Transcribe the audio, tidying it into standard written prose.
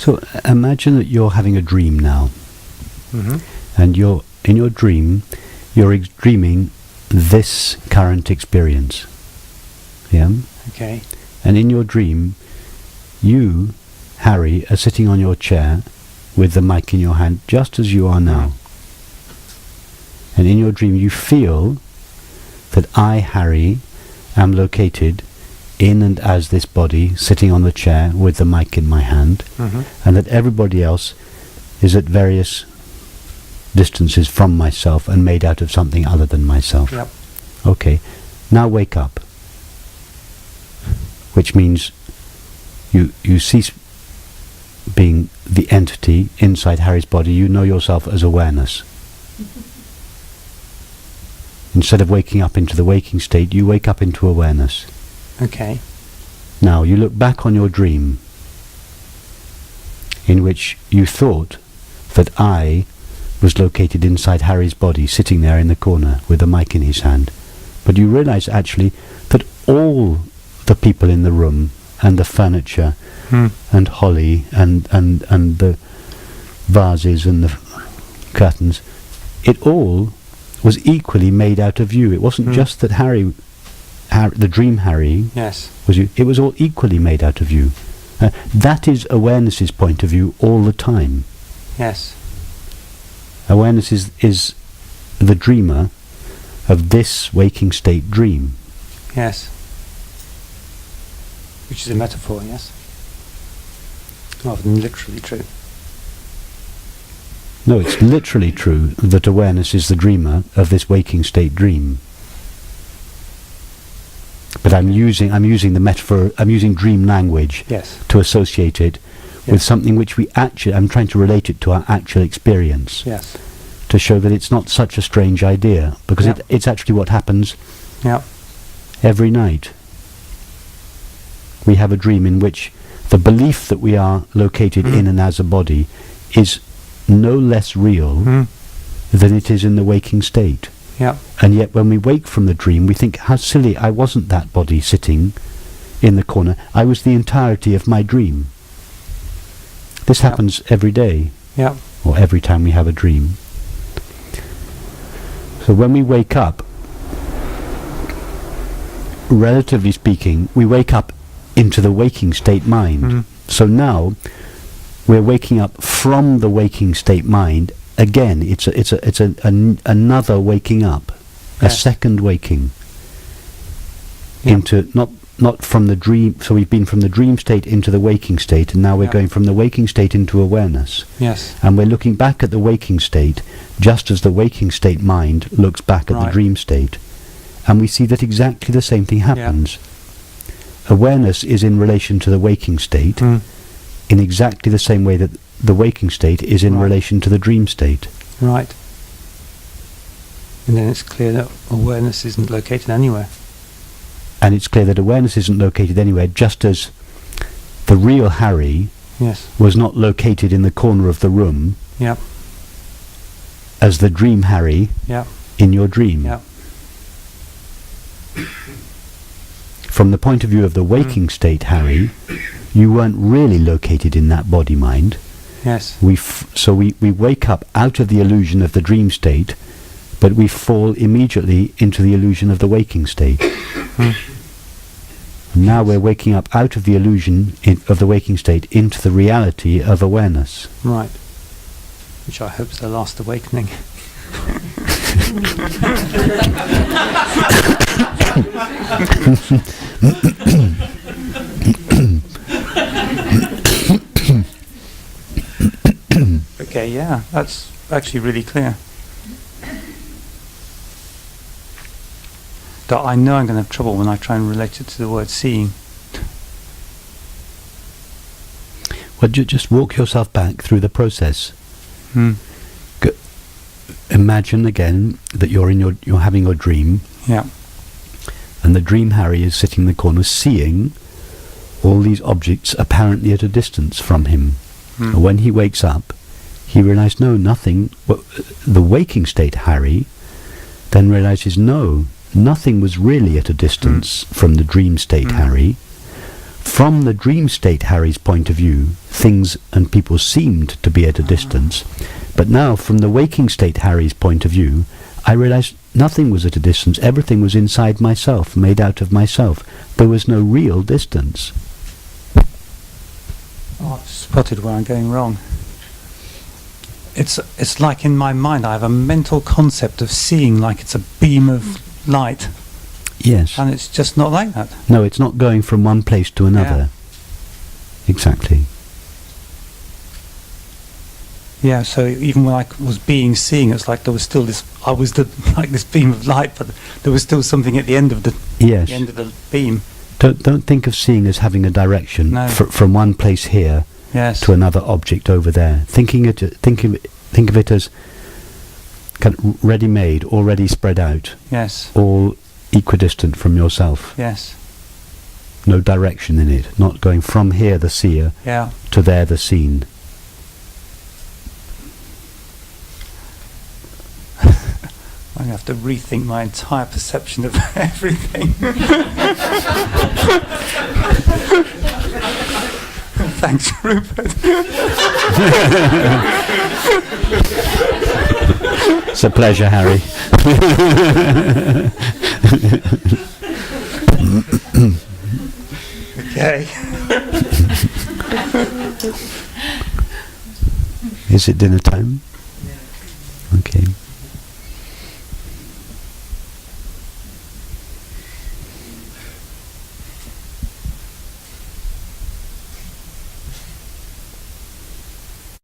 So imagine that you're having a dream now, and in your dream, you're dreaming this current experience. Yeah? Okay. And in your dream, you, Harry, are sitting on your chair with the mic in your hand, just as you are now. And in your dream, you feel that I, Harry, am located in and as this body, sitting on the chair with the mic in my hand, and that everybody else is at various distances from myself and made out of something other than myself. Yep. Okay, now wake up. Which means you cease being the entity inside Harry's body. You know yourself as awareness. Instead of waking up into the waking state, you wake up into awareness. Okay. Now you look back on your dream in which you thought that I was located inside Harry's body, sitting there in the corner with a mic in his hand. But you realize actually that all the people in the room and the furniture and Holly and the vases and the curtains, it all was equally made out of you. It wasn't just that Harry, the dream Harry, was you. It was all equally made out of you. That is awareness's point of view all the time. Yes. Awareness is the dreamer of this waking state dream. Yes. Which is a metaphor, yes? Rather than literally true. No, it's literally true that awareness is the dreamer of this waking state dream. But I'm using the metaphor, I'm using dream language to associate it with something which we actually, I'm trying to relate it to our actual experience. Yes. To show that it's not such a strange idea, because it's actually what happens every night. We have a dream in which the belief that we are located in and as a body is no less real than it is in the waking state. And yet when we wake from the dream, we think, how silly, I wasn't that body sitting in the corner. I was the entirety of my dream. This happens every day, or every time we have a dream. So when we wake up, relatively speaking, we wake up into the waking state mind. So now we're waking up from the waking state mind again. It's another waking up, a second waking into not from the dream. So we've been from the dream state into the waking state, and now we're going from the waking state into awareness. And we're looking back at the waking state just as the waking state mind looks back at the dream state, and we see that exactly the same thing happens. Awareness is in relation to the waking state in exactly the same way that the waking state is in relation to the dream state. Right. And then it's clear that awareness isn't located anywhere. And it's clear that awareness isn't located anywhere, just as the real Harry was not located in the corner of the room as the dream Harry in your dream. From the point of view of the waking state Harry, you weren't really located in that body mind. So we wake up out of the illusion of the dream state, but we fall immediately into the illusion of the waking state. Now we're waking up out of the illusion of the waking state into the reality of awareness. Right. Which I hope is the last awakening. Okay, yeah, that's actually really clear. That I know I'm going to have trouble when I try and relate it to the word seeing. Well, just walk yourself back through the process. Imagine again that you're having your dream. And the dream Harry is sitting in the corner seeing all these objects apparently at a distance from him. And when he wakes up, he realizes, no, nothing. Well, the waking state Harry then realizes, no, nothing was really at a distance from the dream state Harry, from the dream state Harry's point of view, things and people seemed to be at a distance. But now, from the waking state Harry's point of view, I realized nothing was at a distance. Everything was inside myself, made out of myself. There was no real distance. Oh, I've spotted where I'm going wrong. It's like in my mind I have a mental concept of seeing like it's a beam of light. Yes. And it's just not like that. No, it's not going from one place to another. Exactly. Yeah, so even when I was seeing, it's like there was still this, like this beam of light, but there was still something at the end of the, yes. the end of the beam. Don't think of seeing as having a direction. No. From one place here Yes. to another object over there. Think of it as kind of ready-made, already spread out. Yes. All equidistant from yourself. Yes. No direction in it. Not going from here, the seer, Yeah. to there, the seen. I'm going to have to rethink my entire perception of everything. Thanks, Rupert. It's a pleasure, Harry. Okay. Is it dinner time?